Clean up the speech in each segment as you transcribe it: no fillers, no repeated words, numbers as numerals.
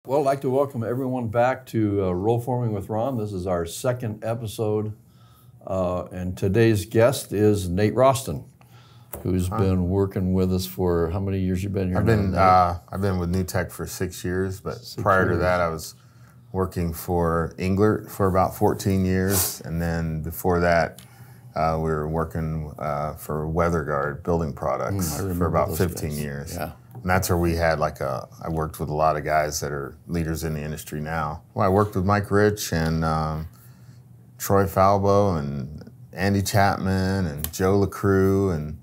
Well, I'd like to welcome everyone back to Rollforming with Ron. This is our second episode, and today's guest is Nate Roston, who's been working with us for how many years? You've been here? I've been with New Tech for 6 years, but prior to that, I was working for Englert for about 14 years, and then before that, we were working for WeatherGuard Building Products for about 15 years. Yeah. And that's where we had I worked with a lot of guys that are leaders in the industry now. Well, I worked with Mike Rich and Troy Falbo and Andy Chapman and Joe LaCrue and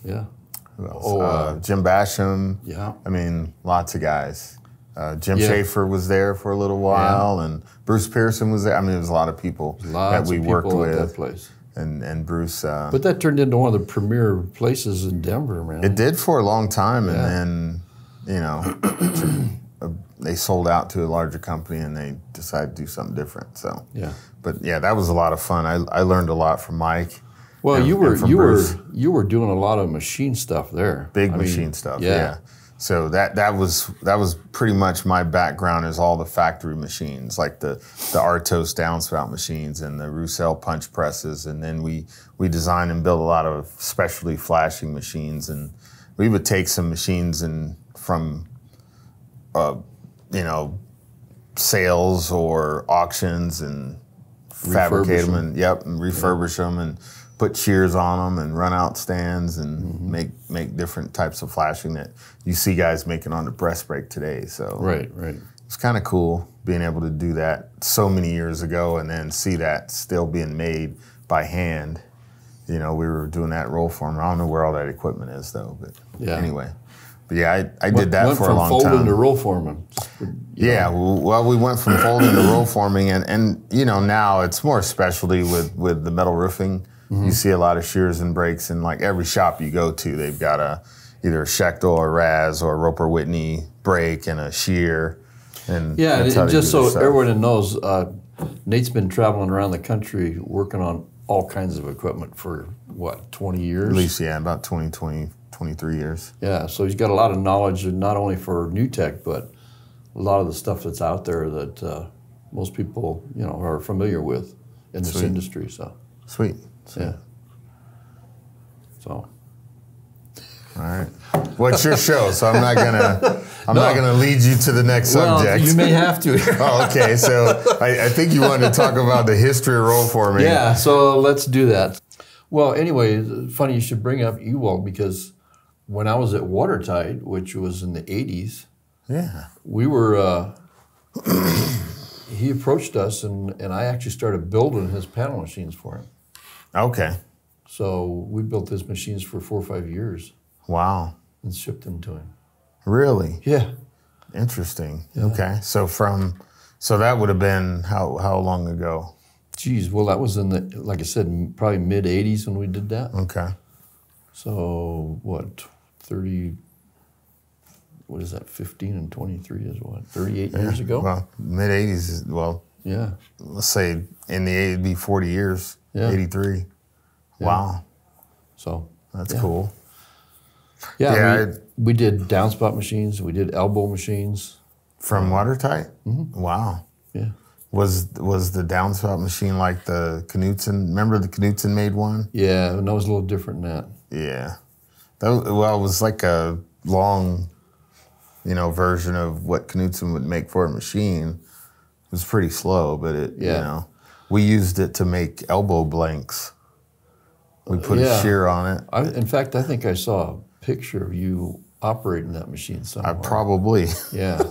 who else? Jim Basham. Yeah. I mean, lots of guys. Jim Schaefer was there for a little while, and Bruce Pearson was there. I mean, there was a lot of people that we worked with. At that place. And Bruce. But that turned into one of the premier places in Denver, man. It did for a long time, and then, you know, they sold out to a larger company, and they decided to do something different. So but yeah, that was a lot of fun. I learned a lot from Mike. Well, you were doing a lot of machine stuff there. Big machine stuff. Yeah. So that was pretty much my background, is all the factory machines, like the Artos downspout machines and the Roussel punch presses, and then we designed and built a lot of specialty flashing machines, and we would take some machines from you know, sales or auctions and fabricate them and refurbish them and put shears on them and run out stands and make different types of flashing that you see guys making on the breast brake today. So right. It's kind of cool being able to do that so many years ago and then see that still being made by hand. You know, we were doing that Rollforming. I don't know where all that equipment is though, but anyway. But yeah, I did that for a long time. Went from folding to Rollforming. Yeah, well, we went from folding to Rollforming, and you know, now it's more specialty with the metal roofing. You see a lot of shears and brakes, and like every shop you go to, they've got either a Schechtel or Raz or Roper Whitney brake and a shear. And just so everyone knows, Nate's been traveling around the country working on all kinds of equipment for what, 20 years? At least, yeah, about 23 years. Yeah, so he's got a lot of knowledge, not only for New Tech, but a lot of the stuff that's out there that most people, you know, are familiar with in this industry. So sweet. Yeah. So. All right. Well, it's your show, so I'm not gonna lead you to the next subject. You may have to. Oh, okay. So I think you wanted to talk about the history of Rollforming. Yeah. So let's do that. Well, anyway, funny you should bring up Ewald, because when I was at Watertight, which was in the '80s, we were. He approached us, and I actually started building his panel machines for him. Okay. So we built his machines for 4 or 5 years. Wow. And shipped them to him. Really? Yeah. Interesting. Yeah. Okay. So that would have been how long ago? Geez, well, that was in the, like I said, probably mid '80s when we did that. Okay. So what, 30? What is that? 15 and 23 is what? 38 years ago. Well, mid '80s. Well. Yeah. Let's say in the it'd be 40 years. Yeah. 83. Yeah. Wow. So that's cool. Yeah, we did downspout machines. We did elbow machines. From Watertight? Wow. Yeah. Was the downspout machine like the Knutson? Remember the Knutson made one? Yeah, and that was a little different than that. Yeah. It was like a long, you know, version of what Knutson would make for a machine. It was pretty slow, but you know. We used it to make elbow blanks. We put a shear on it. In fact, I think I saw a picture of you operating that machine somewhere. Probably. Yeah.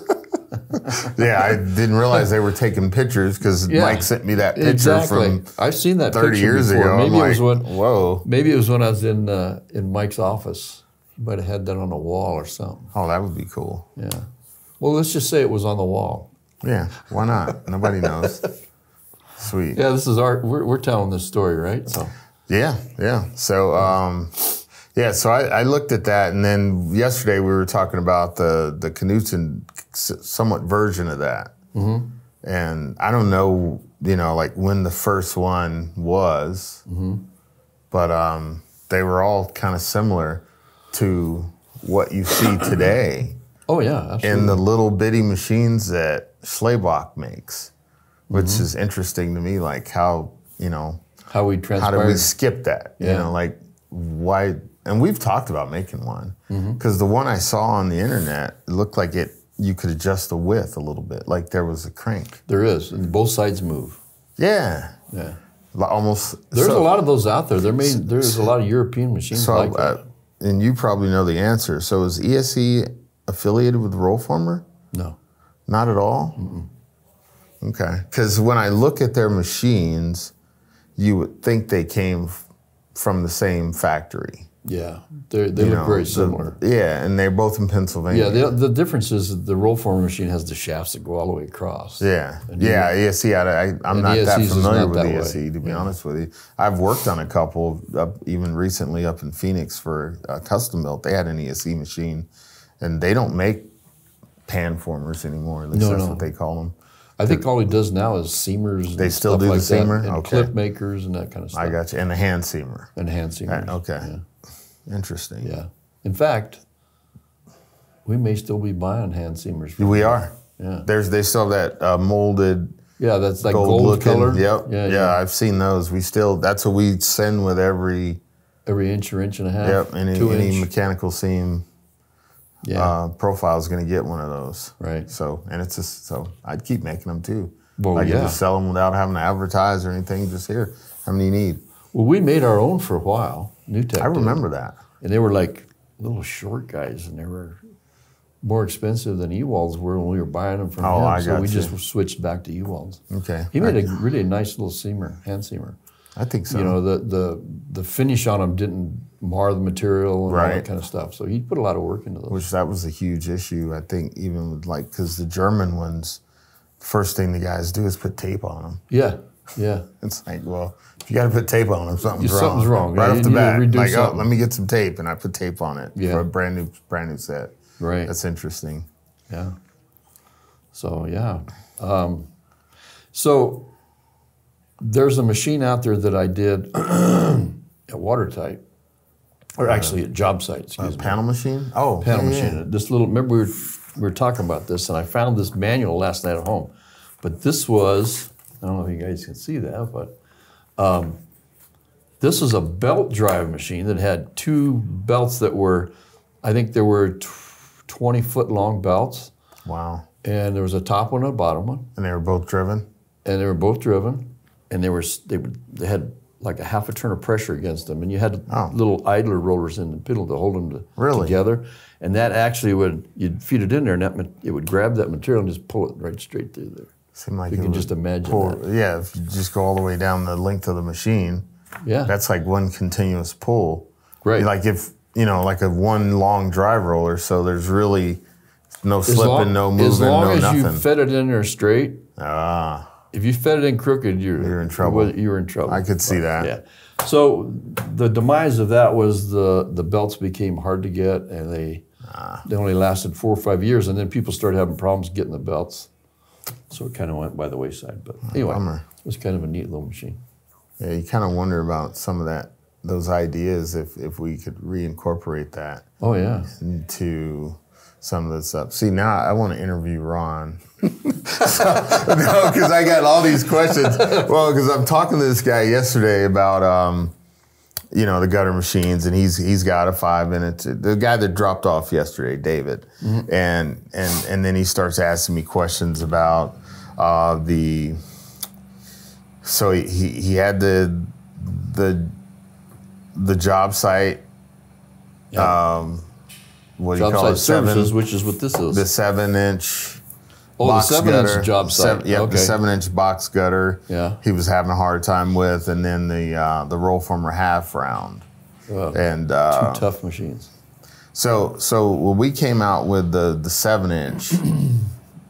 Yeah, I didn't realize they were taking pictures because Mike sent me that picture from I've seen that 30 years ago. Maybe it was maybe it was when I was in Mike's office. He might have had that on a wall or something. Oh, that would be cool. Yeah. Well, let's just say it was on the wall. Yeah, why not? Nobody knows. Sweet. Yeah, this is we're telling this story, right? So. Yeah. So, so I looked at that, and then yesterday we were talking about the Knutson somewhat version of that. And I don't know, you know, like when the first one was, but they were all kind of similar to what you see today. Oh yeah, absolutely. And the little bitty machines that Schlebach makes, which is interesting to me, like how, you know, how we transpired. How did we skip that? Yeah. You know, like why? And we've talked about making one because the one I saw on the internet, it looked like you could adjust the width a little bit, like there was a crank. There is, and both sides move. Yeah. Yeah. Almost. There's a lot of those out there. There's a lot of European machines like that. And you probably know the answer. So is ESE affiliated with Rollformer? No. Not at all? Okay. Because when I look at their machines, you would think they came from the same factory. Yeah, they look very similar. And they're both in Pennsylvania. Yeah, the difference is that the Rollforming machine has the shafts that go all the way across. Yeah, ESE, I'm not that familiar with ESE, to be honest with you. I've worked on a couple, even recently up in Phoenix for custom built. They had an ESE machine, and they don't make pan formers anymore, at least that's what they call them. I think all he does now is seamers. They still do the seamer? And clip makers and that kind of stuff. I got you, and the hand seamer. And hand seamers. Okay. Yeah. Interesting. Yeah. In fact, we may still be buying hand seamers. We are. Yeah. They still have that molded. Yeah, that's like gold color. Yep. Yeah, I've seen those. That's what we send with every inch or inch and a half. Yep. Any mechanical seam profile is going to get one of those. Right. So I'd keep making them too. Well, I can just sell them without having to advertise or anything. Just here, how many you need? Well, we made our own for a while. New Tech. I remember that. And they were like little short guys, and they were more expensive than Ewald's were when we were buying them from him. So we just switched back to Ewald's. Okay. He made a really nice little hand seamer. I think so. You know, the finish on them didn't mar the material and all that kind of stuff. So he put a lot of work into those. Which that was a huge issue, I think, even with because the German ones, first thing the guys do is put tape on them. Yeah, yeah. It's like, well, if you got to put tape on them, something's wrong. Something's wrong. Right off the bat. Like, oh, let me get some tape, and I put tape on it for a brand new set. Right. That's interesting. Yeah. So, yeah. So there's a machine out there that I did at Watertight, or actually at job site, excuse me. Panel machine? Oh, panel machine. This little, remember we were talking about this, and I found this manual last night at home. But this was, I don't know if you guys can see that, but this is a belt drive machine that had two belts that were, I think there were 20-foot long belts. Wow. And there was a top one and a bottom one. And they were both driven? And they were both driven. And they had like a half a turn of pressure against them. And you had little idler rollers in the piddle to hold them together. And that actually you'd feed it in there, and it would grab that material and just pull it right straight through there. Seemed like you can just imagine that. Yeah, if you just go all the way down the length of the machine, that's like one continuous pull. Right. Like like a one long drive roller, so there's really no slipping, no moving, no nothing. As long as you fed it in there straight, if you fed it in crooked, you're in trouble. You were in trouble. I could see that. Yeah. So the demise of that was the belts became hard to get, and they only lasted 4 or 5 years, and then people started having problems getting the belts. So it kind of went by the wayside. But anyway, it was kind of a neat little machine. Yeah, you kind of wonder about some of those ideas if we could reincorporate that. Oh yeah. Into some of this stuff. See, now I want to interview Ron. No, because I got all these questions. Well, because I'm talking to this guy yesterday about the gutter machines, and he's got a 5-minute. The guy that dropped off yesterday, David, and then he starts asking me questions about So he had the job site. What do you call it? Services, which is what this is. The 7-inch. Box the 7-inch job site. The 7-inch box gutter. Yeah. He was having a hard time with, and then the Rollformer half round. And two tough machines. So when we came out with the 7-inch,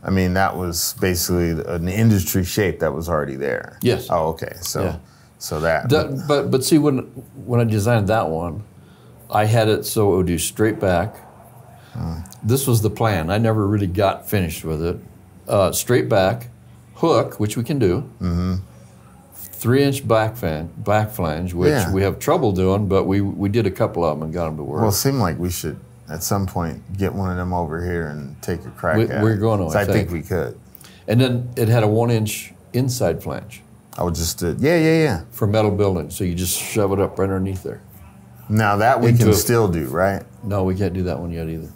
I mean that was basically an industry shape that was already there. Yes. Oh, okay. So but see when I designed that one, I had it so it would do straight back. This was the plan. I never really got finished with it. Straight back, hook, which we can do. 3-inch back flange, which we have trouble doing, but we did a couple of them and got them to work. Well, it seemed like we should at some point get one of them over here and take a crack at it. We're going to, I think we could. And then it had a 1-inch inside flange. I would just, yeah. For metal building, so you just shove it up right underneath there. Now that we can still do, right? No, we can't do that one yet either.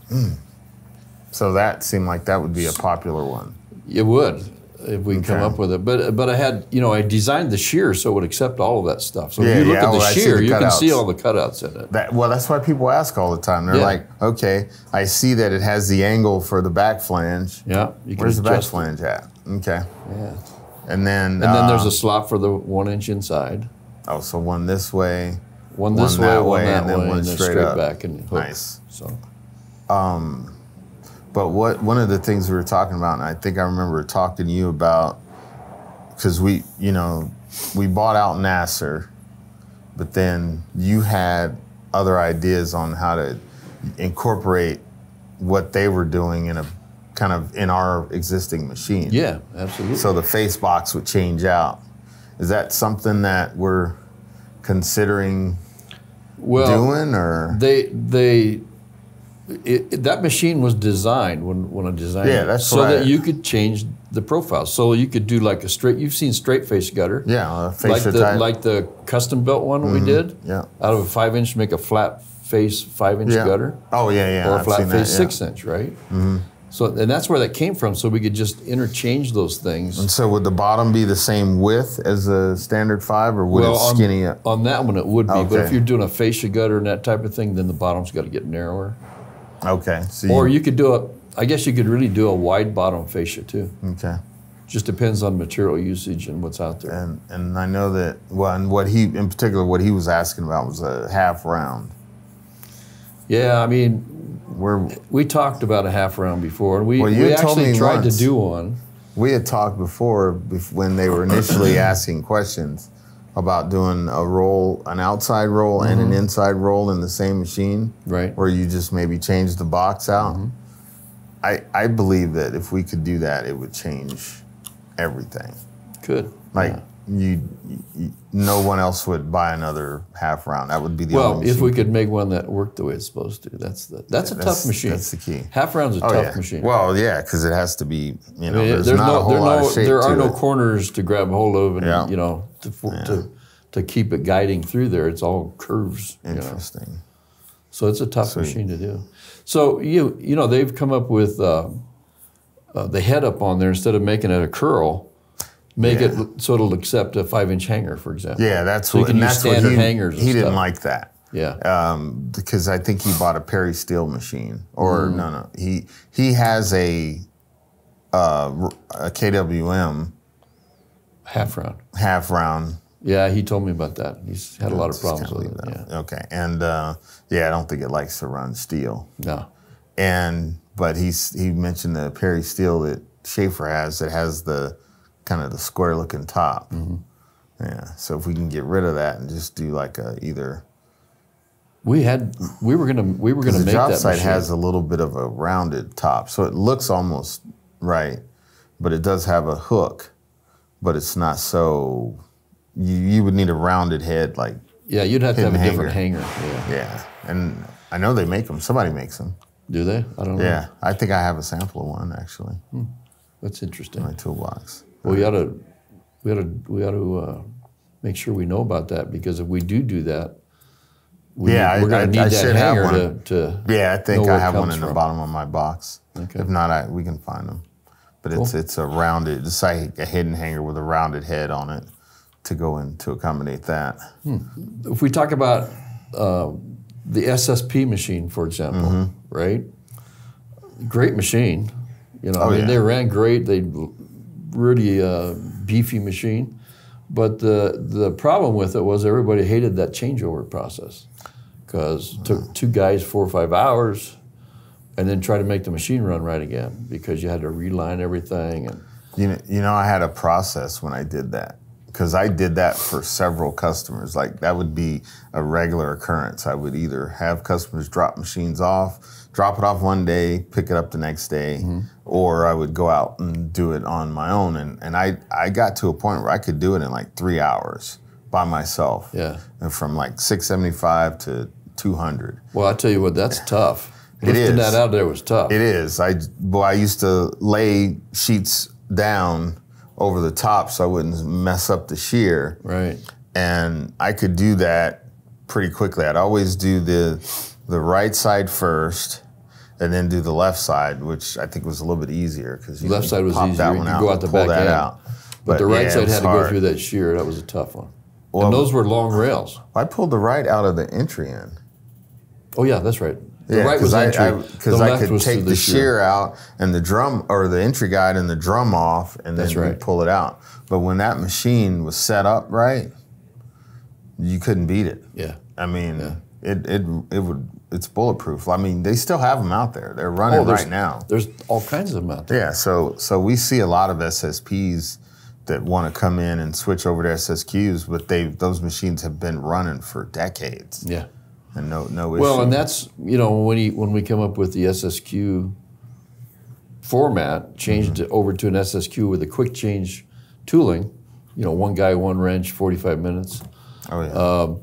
So that seemed like that would be a popular one. It would, if we come up with it. But I had, I designed the shear so it would accept all of that stuff. So if you look at the shear, you can see all the cutouts in it. That's why people ask all the time. They're like, okay, I see that it has the angle for the back flange. Yeah. Where's the back flange at? Okay. Yeah. And then there's a slot for the 1-inch inside. Oh, so one this way. One this way, one that way, and then one straight up. Back and hook. Nice. So. But one of the things we were talking about, and I think I remember talking to you about, because we bought out Nasser, but then you had other ideas on how to incorporate what they were doing in our existing machine. Yeah, absolutely. So the face box would change out. Is that something that we're considering doing, or that machine was designed when I designed it, that you could change the profile. So you could do like a straight. You've seen straight face gutter. Yeah, fascia type. Like the custom built one we did. Yeah. Out of a 5-inch, make a flat face 5-inch gutter. Oh yeah. Or a flat face 6-inch, right? Mm-hmm. So and that's where that came from. So we could just interchange those things. And so would the bottom be the same width as a standard 5, or would it skinny up? On that one, it would be. Okay. But if you're doing a fascia gutter and that type of thing, then the bottom's got to get narrower. Okay. So or you could do I guess you could really do a wide bottom fascia too. Okay. Just depends on material usage and what's out there. And I know that, and what he was asking about was a half round. Yeah, I mean, we talked about a half round before, and we actually tried to do one. We had talked before when they were initially asking questions about doing an outside roll and an inside roll in the same machine, right? Where you just maybe change the box out. I believe that if we could do that, it would change everything. Could. No one else would buy another half round. That would be the only machine. If we could make one that worked the way it's supposed to. That's a tough machine. That's the key. Half round's a tough machine. Well, yeah, because it has to be, there's not a whole lot of shape there are to no it. corners to grab hold of and, to keep it guiding through there. It's all curves. Interesting. So it's a tough machine to do. So, they've come up with the head up on there, instead of making it a curl, make it so it'll accept a 5-inch hanger, for example. Yeah, that's so what. You can use standard hangers. He didn't like that. Yeah. Because I think he bought a Perry Steel machine, or no. He has a KWM half round. Yeah, he told me about that. He's had a lot of problems with it. Yeah. Okay, and I don't think it likes to run steel. No. But he mentioned the Perry Steel that Schaefer has that has the kind of the square looking top. Yeah. So if we can get rid of that and just do like we were gonna make that machine. The job site has a little bit of a rounded top, so it looks almost right, but it does have a hook, but it's not so. You would need a rounded head, like you'd have to have a different hanger. Yeah, and I know they make them. Somebody makes them. Do they? I don't know. Yeah, I think I have a sample of one actually. That's interesting. In my toolbox. Well, we ought to make sure we know about that, because if we do that, we're going to need that hanger to. Yeah, I think I have one in the bottom of my box. Okay. If not, we can find them. But it's a rounded, it's like a hidden hanger with a rounded head on it to go in to accommodate that. If we talk about the SSP machine, for example, right? Great machine. They ran great. They really beefy machine. But the problem with it was everybody hated that changeover process, because it took 2 guys 4 or 5 hours and then try to make the machine run right again, because you had to reline everything. And I had a process when I did that, because I did that for several customers. Like, that would be a regular occurrence. I would either have customers drop machines off, drop it off one day, pick it up the next day, or I would go out and do it on my own. And I got to a point where I could do it in like 3 hours by myself. Yeah. And from like 675 to 200. Well, I tell you what, that's tough. Lifting that out there was tough. It is. I used to lay sheets down over the top so I wouldn't mess up the shear. Right. And I could do that pretty quickly. I'd always do the right side first, and then do the left side, which I think was a little bit easier because you left side was pop easier. that You one could out go out the pull back end. out. But the right side had to hard. go through that shear. That was a tough one. Well, and those were long rails. I pulled the right out of the entry end. Oh yeah, that's right. The Yeah, right was entry. Because I could take the shear out and the drum, or the entry guide and the drum off, and then we'd pull it out. But when that machine was set up right, you couldn't beat it. Yeah. I mean, it's bulletproof. I mean, they still have them out there. They're running right now. There's all kinds of them out there. Yeah, so we see a lot of SSPs that want to come in and switch over to SSQs, but those machines have been running for decades. Yeah. And no issue. Well, and that's, when we come up with the SSQ format, changed it over to an SSQ with a quick change tooling, one guy, one wrench, 45 minutes. Oh, yeah.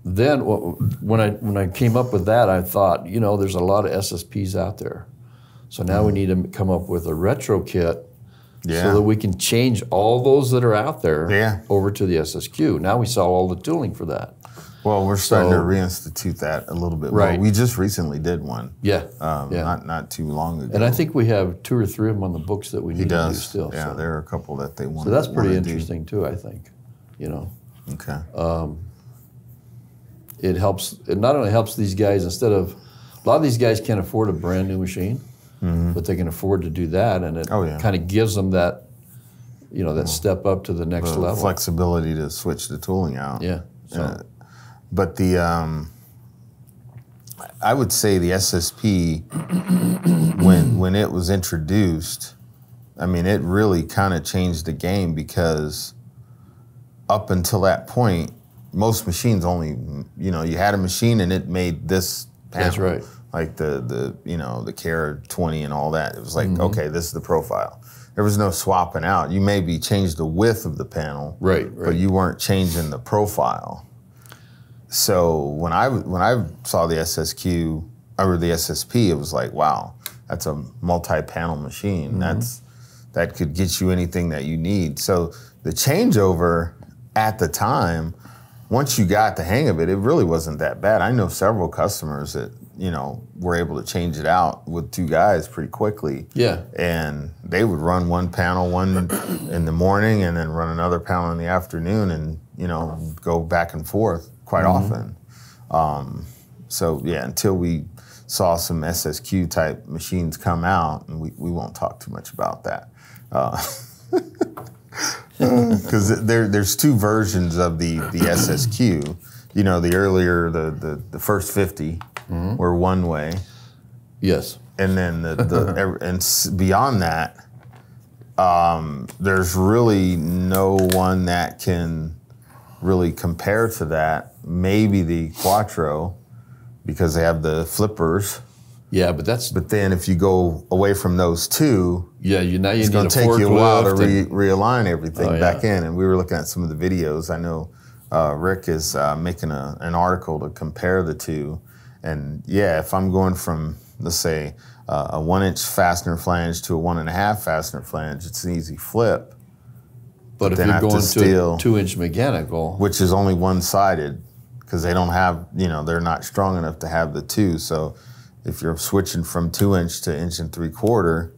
Then when I came up with that, I thought, there's a lot of SSPs out there. So now we need to come up with a retro kit so that we can change all those that are out there over to the SSQ. Now we saw all the tooling for that. Well, we're starting to reinstitute that a little bit more. We just recently did one. Yeah. Not too long ago. And I think we have 2 or 3 of them on the books that we need to do still. Yeah, so. There are a couple that they want. So that's pretty interesting too, I think. Okay. It helps. It not only helps these guys, a lot of these guys can't afford a brand new machine, but they can afford to do that, and it kind of gives them that, that step up to the next level. Flexibility to switch the tooling out. Yeah. So. But I would say the SSP, when it was introduced, I mean, it really kind of changed the game, because up until that point, most machines only, you had a machine and it made this panel. That's right. Like the Care 20 and all that. It was like, okay, this is the profile. There was no swapping out. You maybe changed the width of the panel, but you weren't changing the profile. So when I saw the SSQ or the SSP, it was like, wow, that's a multi-panel machine. That could get you anything that you need. So the changeover at the time, once you got the hang of it, it really wasn't that bad. I know several customers that were able to change it out with 2 guys pretty quickly. Yeah. And they would run one panel in the morning and then run another panel in the afternoon, and go back and forth quite often. So yeah, until we saw some SSQ type machines come out, and we won't talk too much about that, because there's 2 versions of the SSQ. The earlier the first 50 were one way. Yes. And then and beyond that, there's really no one that can really compare to that. Maybe the Quadro, because they have the flippers. Yeah, but then if you go away from those 2, it's going to take you a while to realign everything back in. And we were looking at some of the videos. I know Rick is making an article to compare the 2. And yeah, if I'm going from, let's say, a 1-inch fastener flange to a 1.5 fastener flange, it's an easy flip. But if you're going to a 2-inch mechanical, which is only one-sided, because they don't have, they're not strong enough to have the 2. So if you're switching from 2-inch to 1 3/4,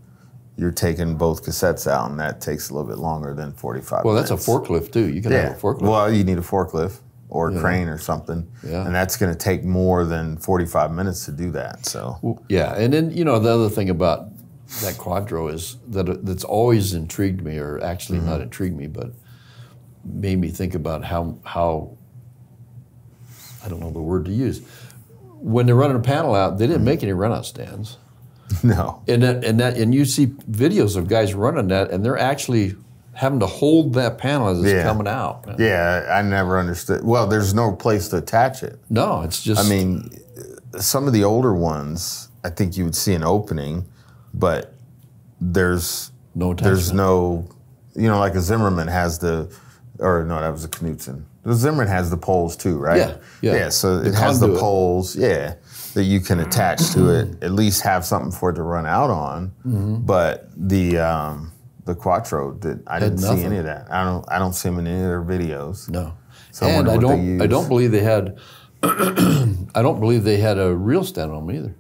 you're taking both cassettes out, and that takes a little bit longer than 45 minutes. Well, that's a forklift too. You can have a forklift. Well, you need a forklift or a crane or something, and that's going to take more than 45 minutes to do that. So yeah, and then the other thing about that Quadro is that's always intrigued me, or actually not intrigued me, but made me think about how I don't know the word to use. When they're running a panel out, they didn't make any runout stands. No. And you see videos of guys running that, and they're actually having to hold that panel as it's coming out. Yeah, I never understood. Well, there's no place to attach it. No, it's just. I mean, some of the older ones, I think you would see an opening, but there's no, like a Zimmerman has the or no, that was a Knudsen. The Zimmerman has the poles too, right? Yeah. So it has the poles, that you can attach to it. At least have something for it to run out on. But the Quattro, I didn't see any of that. I don't see them in any of their videos. No. So and I don't believe they had. I don't believe they had a real stand on them either.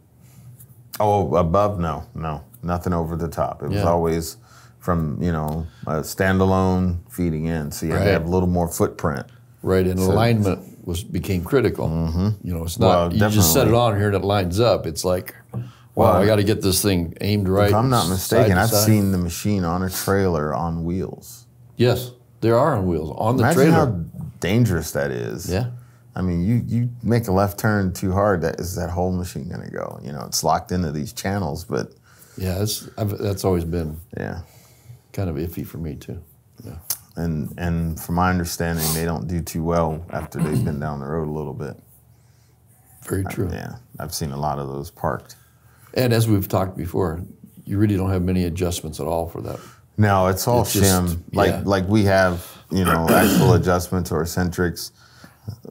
Oh, above, no, nothing over the top. It was always from a standalone feeding in, so you had to have a little more footprint. Right, and alignment became critical. It's not you just set it on here and it lines up. It's like, I got to get this thing aimed right. If I'm not mistaken, I've seen the machine on a trailer on wheels. Yes, there are on wheels on the Imagine trailer. How dangerous that is. Yeah. I mean, you make a left turn too hard, that whole machine going to go? It's locked into these channels, but yeah, that's always been kind of iffy for me too. Yeah. And from my understanding, they don't do too well after they've been down the road a little bit. Very true. I've seen a lot of those parked. And as we've talked before, you really don't have many adjustments at all for that. No, it's all shim. Like we have, actual adjustments or eccentrics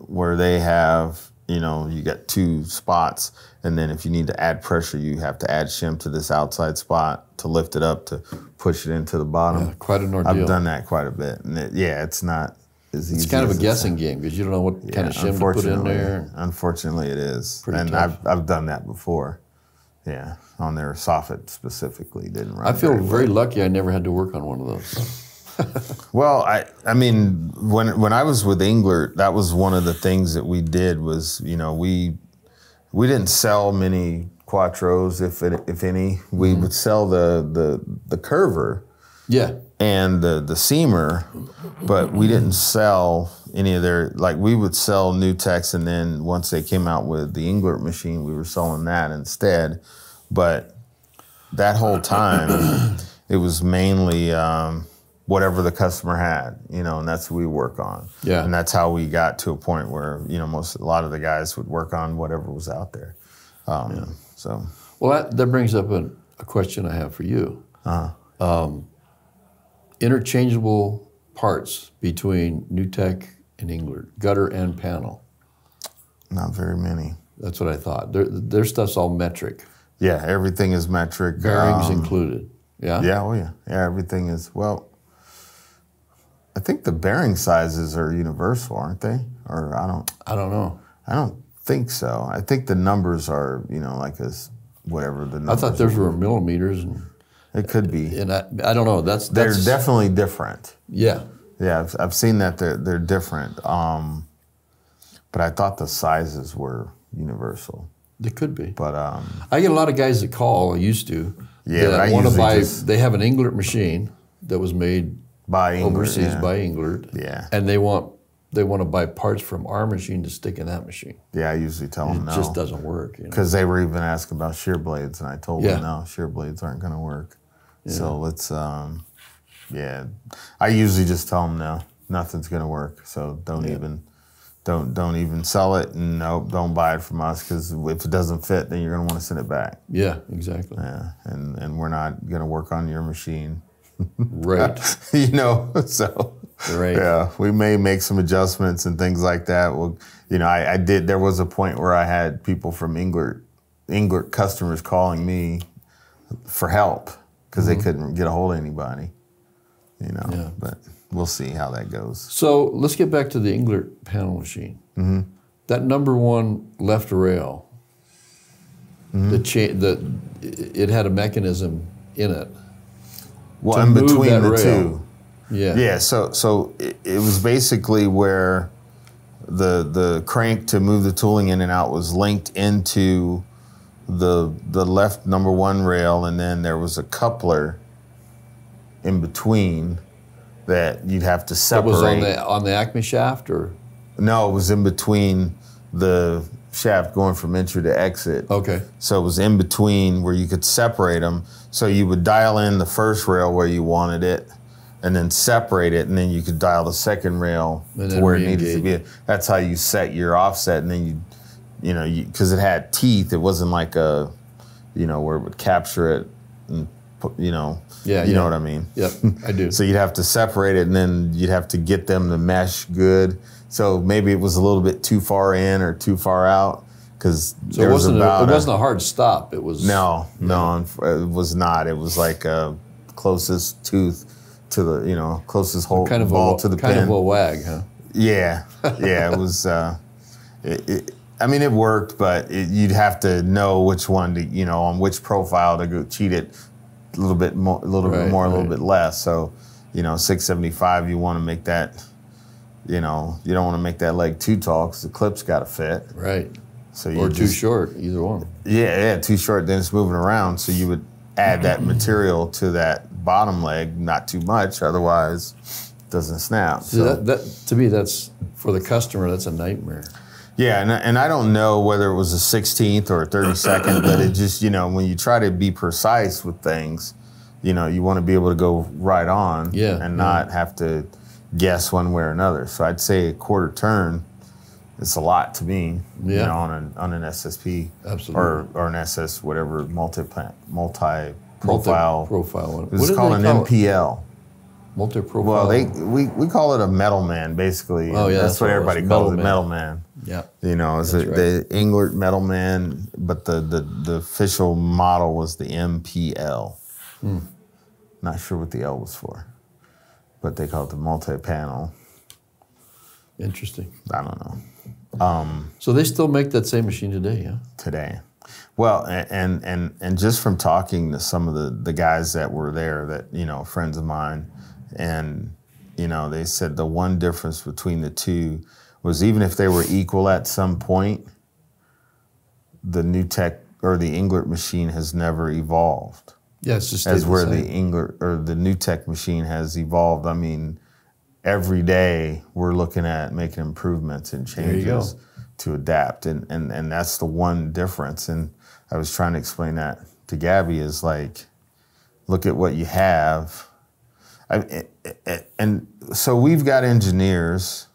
where they have, you got 2 spots, and then if you need to add pressure, you have to add shim to this outside spot to lift it up to push it into the bottom. Yeah, quite an ordeal. I've done that quite a bit, and it's not as easy. It's kind of a guessing game because you don't know what kind of shim to put in there. Unfortunately, it is, and tough. I've done that before. Yeah, on their soffit specifically, didn't run. I feel very lucky I never had to work on one of those. Well, I mean, when I was with Englert, that was one of the things that we did was, we didn't sell many Quattros, if any. We would sell the curver, and the seamer, but we didn't sell any of their, like we would sell Nutex, and then once they came out with the Englert machine, we were selling that instead. But that whole time, it was mainly whatever the customer had, and that's what we work on. Yeah. And that's how we got to a point where, a lot of the guys would work on whatever was out there. So. Well, that brings up a question I have for you. Interchangeable parts between Nutec and Englert, gutter and panel. Not very many. That's what I thought. Their stuff's all metric. Yeah, everything is metric. Bearings included. Yeah? Yeah, yeah, everything is, I think the bearing sizes are universal, aren't they? Or I don't know. I don't think so. I think the numbers are, whatever the numbers. I thought those were millimeters. And it could be. And I don't know. They're definitely different. Yeah. Yeah, I've seen that they're different. But I thought the sizes were universal. They could be. But I get a lot of guys that call, I used to, that want to buy, they have an Englert machine that was made by Englert, overseas by Englert. Yeah. And they want to buy parts from our machine to stick in that machine. Yeah, I usually tell them no. It just doesn't work. Because they were even asking about shear blades, and I told them no, shear blades aren't going to work. Yeah. So let's, I usually just tell them no, nothing's going to work. So don't even sell it, and don't buy it from us, because if it doesn't fit, then you're going to want to send it back. Yeah, exactly. Yeah, and we're not going to work on your machine. Right. So right. Yeah, we may make some adjustments and things like that. Well, I did. There was a point where I had people from Englert customers calling me for help because they couldn't get a hold of anybody. Yeah. But we'll see how that goes. So let's get back to the Englert panel machine. That #1 left rail. It had a mechanism in it. Well, in between the two. Yeah. Yeah. So it was basically where the crank to move the tooling in and out was linked into the left #1 rail, and then there was a coupler in between that you'd have to separate. That was on the Acme shaft, or? No, it was in between the shaft going from entry to exit. Okay. So it was in between where you could separate them. So you would dial in the first rail where you wanted it, and then separate it, and then you could dial the second rail to where it needed to be. That's how you set your offset, and then because it had teeth, it wasn't like where it would capture it and you know, yeah, you know what I mean? Yep, I do. So you'd have to separate it, and then you'd have to get them to mesh good. So maybe it was a little bit too far in or too far out, because so it wasn't a hard stop. It was no, it was not. It was like closest tooth to the closest hole kind of ball to the pin. Kind of a wag, huh? Yeah, yeah. It was. I mean, it worked, but you'd have to know which one to on which profile to go cheat it a little bit more, a little bit less. So 675, you want to make that. You don't want to make that leg too tall because the clip's got to fit. Right. So or too short, either one. Yeah, too short, then it's moving around. So you would add that material to that bottom leg, not too much, otherwise it doesn't snap. So that to me, that's for the customer, that's a nightmare. Yeah, and I don't know whether it was a 16th or a 32nd, but it just, when you try to be precise with things, you want to be able to go right on and not have to guess one way or another. So I'd say a quarter turn, it's a lot to me, on an SSP. Absolutely. or an SS, whatever, multi-profile. Multi-profile. It's called an MPL. Multi-profile. Well, we call it a metal man, basically. Oh, yeah. That's what everybody calls it, metal man. Yeah. It's the Englert metal man, but the official model was the MPL. Not sure what the L was for, but they call it the multi-panel. Interesting. I don't know. So they still make that same machine today, yeah? Today. Well, and just from talking to some of the guys that were there, that friends of mine, and they said the one difference between the two was, even if they were equal at some point, the New Tech or the Englert machine has never evolved. Yeah, it's just as where the Englert or the New Tech machine has evolved. I mean, every day we're looking at making improvements and changes to adapt, and that's the one difference. And I was trying to explain that to Gabby, is like, look at what you have. And so we've got engineers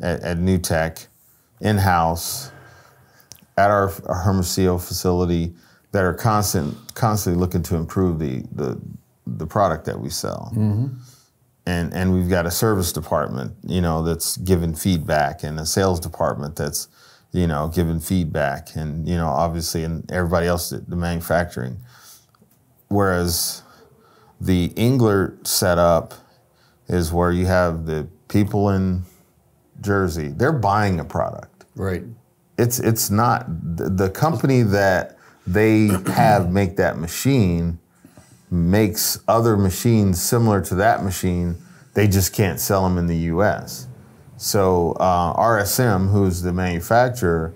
at New Tech in-house at our Hermosillo facility that are constantly looking to improve the product that we sell. And we've got a service department, that's giving feedback, and a sales department that's, giving feedback, and, obviously, and everybody else, the manufacturing. Whereas the Englert setup is where you have the people in Jersey, they're buying a product. Right. It's not, the company that they have make that machine makes other machines similar to that machine. They just can't sell them in the U.S. So RSM, who's the manufacturer,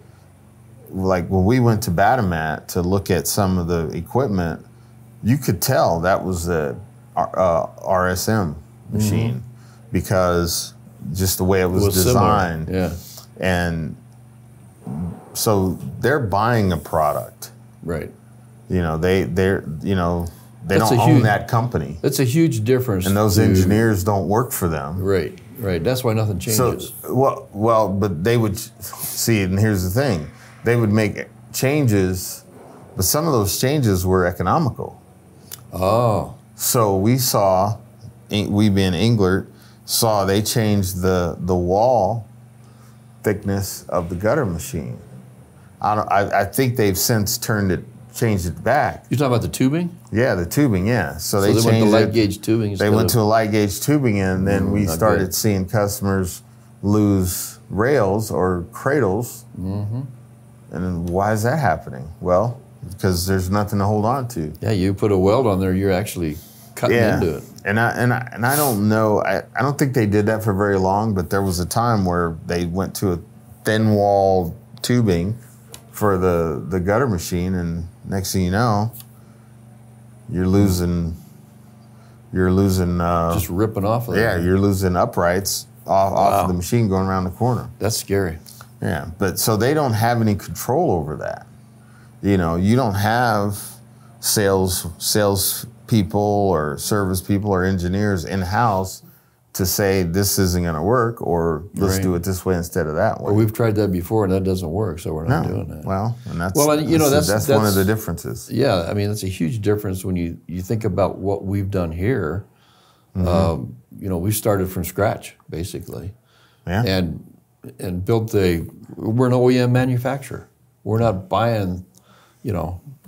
like when we went to Batamat to look at some of the equipment, you could tell that was the RSM machine, because just the way it was designed. Similar. Yeah. And so they're buying a product. Right. They don't own that company. That's a huge difference. And those engineers don't work for them. Right, right. That's why nothing changes. So, well, but they would see, and here's the thing, they would make changes, but some of those changes were economical. Oh. So we being Englert, saw they changed the wall thickness of the gutter machine. I think they've since changed it back. You're talking about the tubing? Yeah, the tubing, yeah. So they went to light gauge tubing. They went to a light gauge tubing, and then we started seeing customers lose rails or cradles. And then why is that happening? Well, because there's nothing to hold on to. Yeah, you put a weld on there, you're actually cutting into it. And I don't know, I don't think they did that for very long, but there was a time where they went to a thin wall tubing for the gutter machine, and next thing you know, you're losing just ripping off of it. Yeah, you're losing uprights off of the machine going around the corner. That's scary. Yeah, but so they don't have any control over that. You don't have sales people or service people or engineers in-house to say this isn't going to work, or let's do it this way instead of that way. Or we've tried that before and that doesn't work, so we're not doing that. Well, and that's that's one of the differences. Yeah, I mean, that's a huge difference when you think about what we've done here. We started from scratch basically, and built we're an OEM manufacturer. We're not buying,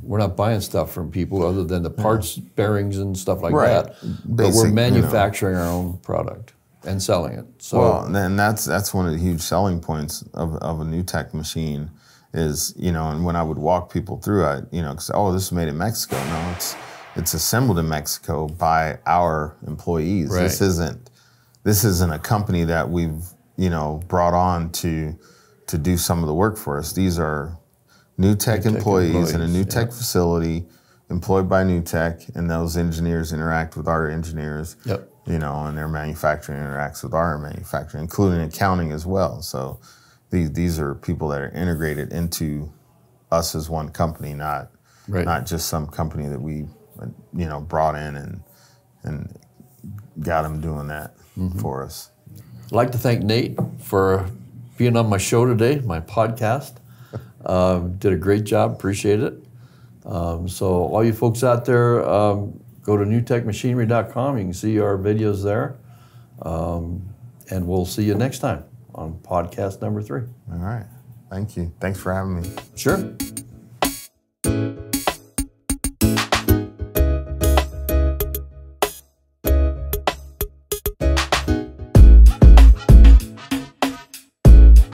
we're not buying stuff from people other than the parts, bearings, and stuff like that. But we're manufacturing our own product and selling it. So, well, and that's one of the huge selling points of a NewTek machine is, and when I would walk people through it, because, this is made in Mexico. No, it's assembled in Mexico by our employees. Right. This isn't a company that we've, brought on to do some of the work for us. These are NewTek employees in a NewTek facility, employed by NewTek, and those engineers interact with our engineers. Yep. And their manufacturing interacts with our manufacturing, including accounting as well. So these are people that are integrated into us as one company, not just some company that we brought in and got them doing that for us. I'd like to thank Nate for being on my show today, my podcast. Did a great job, appreciate it. So all you folks out there, go to newtekmachinery.com. You can see our videos there. And we'll see you next time on podcast number 3. All right. Thank you. Thanks for having me. Sure.